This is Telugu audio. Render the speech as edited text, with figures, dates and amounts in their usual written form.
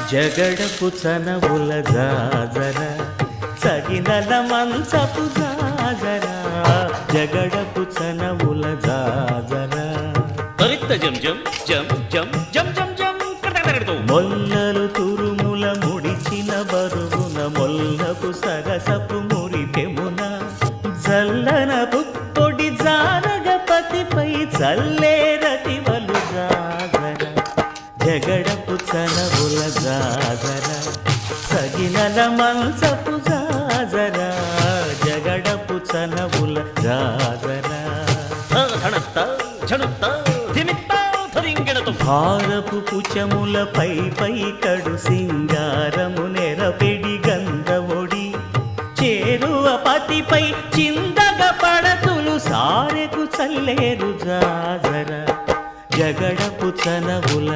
జగడపు చనవుల జాజర సగినల మంచపు జాజర జగడపు చనవుల జాజర తరిత్త జం జం జం జం జం జం జం కడకడకడతో మొల్లలు తురుముల ముడిచిన బరువున మొల్లపు సరసపు మురిపెమున జల్లన పుప్పొడి జానగపతిపై చల్లేరతివలు జాజర జగడపు చనవుల జాజర సగినల మంచపు జాజర జగడపు చనవుల జాజర ధనత్త ఝణుత్త ధిమిత్త ధరింగిణతో భారపు పుచముల పై పై కడు సింగారము నెరపెడి గంధవొడి చేరువ పతిపై చిందగ పడతులు సారెకు చల్లేరు జాజర జగడపు చనవుల